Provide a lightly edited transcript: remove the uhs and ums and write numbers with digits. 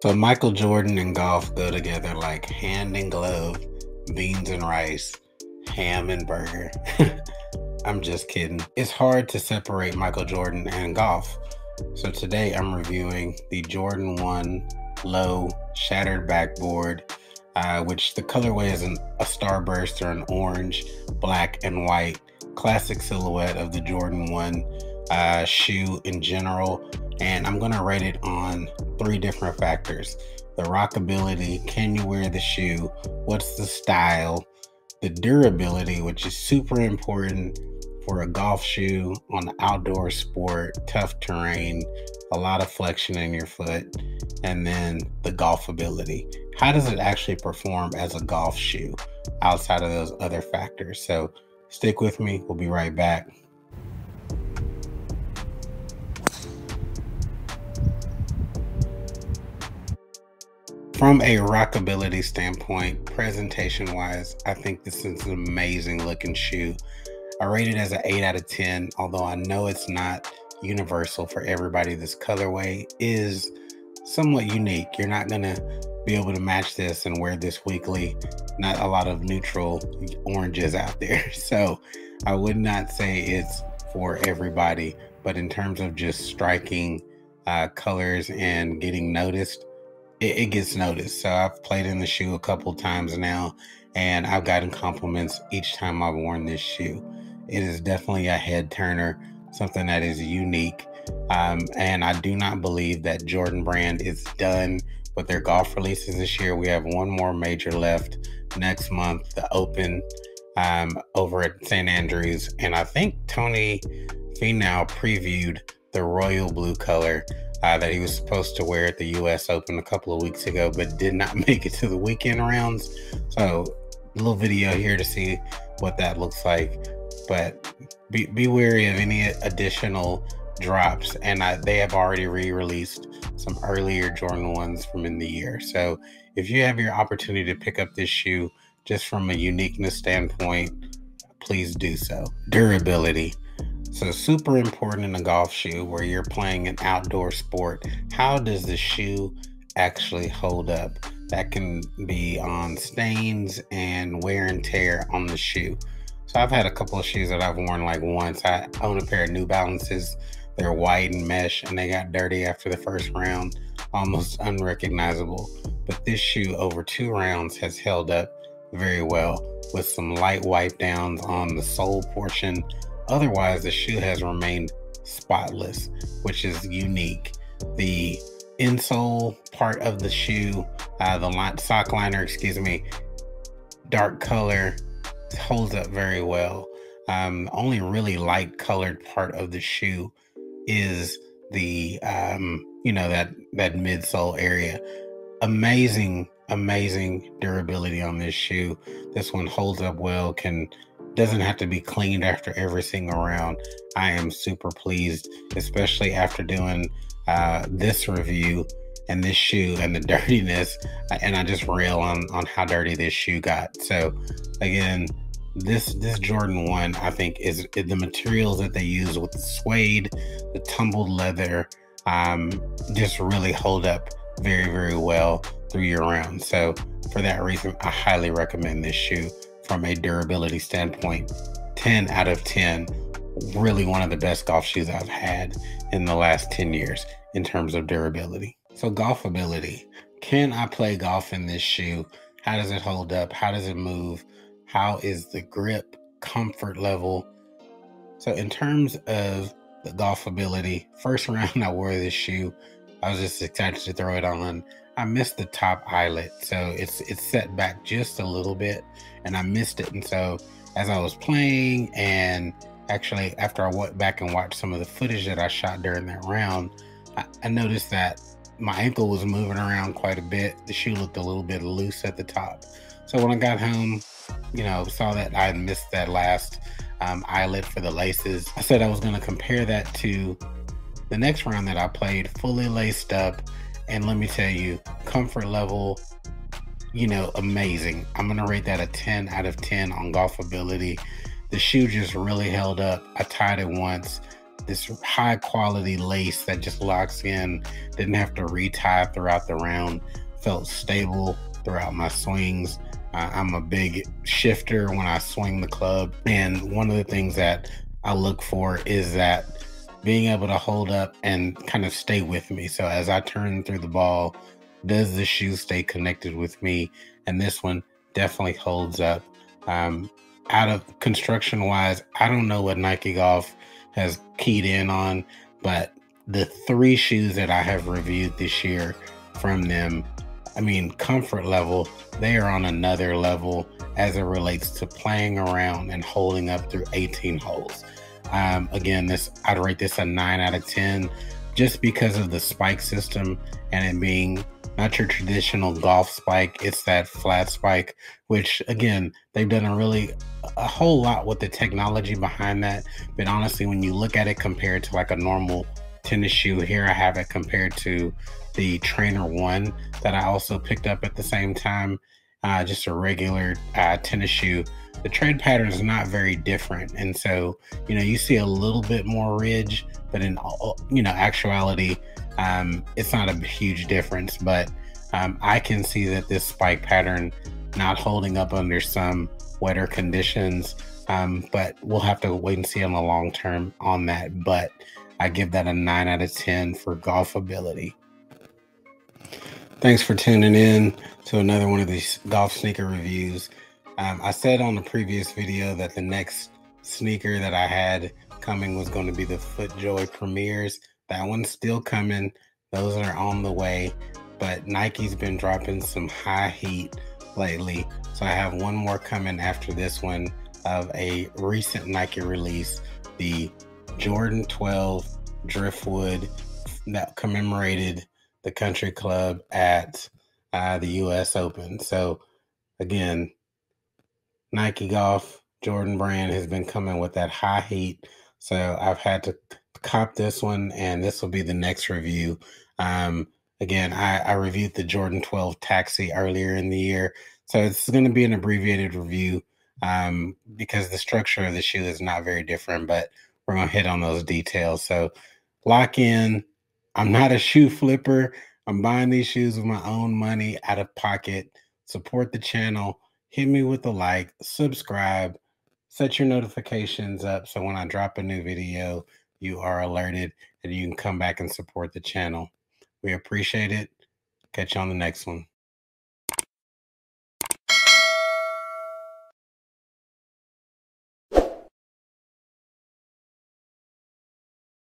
So Michael Jordan and golf go together like hand in glove, beans and rice, ham and burger. I'm just kidding. It's hard to separate Michael Jordan and golf. So today I'm reviewing the Jordan 1 Low Shattered Backboard, which the colorway is a starburst or an orange, black, and white. Classic silhouette of the Jordan 1 shoe in general. And I'm going to rate it on 3 different factors: the rockability, can you wear the shoe, what's the style, the durability, which is super important for a golf shoe on an outdoor sport, tough terrain, a lot of flexion in your foot, and then the golfability. How does it actually perform as a golf shoe outside of those other factors? So stick with me, we'll be right back. From a rockability standpoint, presentation wise, I think this is an amazing looking shoe. I rate it as an 8 out of 10, although I know it's not universal for everybody. This colorway is somewhat unique. You're not going to be able to match this and wear this weekly. Not a lot of neutral oranges out there. So I would not say it's for everybody, but in terms of just striking colors and getting noticed, it gets noticed. So I've played in the shoe a couple times now, and I've gotten compliments each time I've worn this shoe. It is definitely a head turner, something that is unique. And I do not believe that Jordan Brand is done with their golf releases this year. We have one more major left next month, the Open over at St. Andrews. And I think Tony Finau previewed the royal blue color that he was supposed to wear at the U.S. Open a couple of weeks ago, but did not make it to the weekend rounds. So a little video here to see what that looks like. But be wary of any additional drops. And they have already re-released some earlier Jordan 1s from in the year. So if you have your opportunity to pick up this shoe just from a uniqueness standpoint, please do so. Durability. So super important in a golf shoe where you're playing an outdoor sport. How does the shoe actually hold up? That can be on stains and wear and tear on the shoe. So I've had a couple of shoes that I've worn like once. I own a pair of New Balances. They're white and mesh, and they got dirty after the first round, almost unrecognizable. But this shoe over 2 rounds has held up very well with some light wipe downs on the sole portion. Otherwise, the shoe has remained spotless, which is unique. The insole part of the shoe, the sock liner, dark color, holds up very well. Only really light colored part of the shoe is the, that midsole area. Amazing durability on this shoe. This one holds up well, doesn't have to be cleaned after every single round. I am super pleased, especially after doing this review and this shoe and the dirtiness, and I just rail on how dirty this shoe got. So again, this Jordan 1, I think, is the materials that they use with the suede, the tumbled leather, just really hold up very, very well through your round. So for that reason, I highly recommend this shoe from a durability standpoint. 10 out of 10. Really one of the best golf shoes I've had in the last 10 years in terms of durability. So golfability. Can I play golf in this shoe? How does it hold up? How does it move? How is the grip, comfort level? So in terms of the golfability, first round I wore this shoe, I was just excited to throw it on. I missed the top eyelet, so it's set back just a little bit, and I missed it. And so as I was playing, and actually after I went back and watched some of the footage that I shot during that round, I noticed that my ankle was moving around quite a bit. The shoe looked a little bit loose at the top. So when I got home, saw that I had missed that last eyelet for the laces. I said I was going to compare that to the next round that I played, fully laced up. And let me tell you, comfort level, amazing. I'm going to rate that a 10 out of 10 on golfability. The shoe just really held up. I tied it once. this high quality lace that just locks in, didn't have to retie throughout the round, felt stable throughout my swings. I'm a big shifter when I swing the club, and one of the things that I look for is that being able to hold up and kind of stay with me. So as I turn through the ball, does the shoe stay connected with me? And this one definitely holds up. Um, Out of construction wise, I don't know what Nike Golf has keyed in on, but the three shoes that I have reviewed this year from them, I mean, comfort level, they are on another level as it relates to playing around and holding up through 18 holes. Again, I'd rate this a 9 out of 10 just because of the spike system and it being not your traditional golf spike. It's that flat spike, which again, they've done a whole lot with the technology behind that. But honestly, when you look at it compared to like a normal tennis shoe, here I have it compared to the Trainer One that I also picked up at the same time, just a regular tennis shoe. The tread pattern is not very different, and so you see a little bit more ridge, but in actuality, it's not a huge difference. But I can see that this spike pattern not holding up under some wetter conditions, but we'll have to wait and see on the long term on that. But I give that a 9 out of 10 for Golfability. Thanks for tuning in to another one of these golf sneaker reviews. I said on the previous video that the next sneaker that I had coming was going to be the FootJoy Premiers. That one's still coming. Those are on the way. But Nike's been dropping some high heat lately. So I have one more coming after this one of a recent Nike release, the Jordan 12 Driftwood that commemorated the Country Club at the US Open. So again, Nike Golf Jordan brand has been coming with that high heat. So I've had to cop this one, and this will be the next review. Again, I reviewed the Jordan 12 Taxi earlier in the year. So it's going to be an abbreviated review because the structure of the shoe is not very different, but we're going to hit on those details. So lock in. I'm not a shoe flipper. I'm buying these shoes with my own money out of pocket. Support the channel. Hit me with a like, subscribe, set your notifications up so when I drop a new video, you are alerted and you can come back and support the channel. We appreciate it. Catch you on the next one.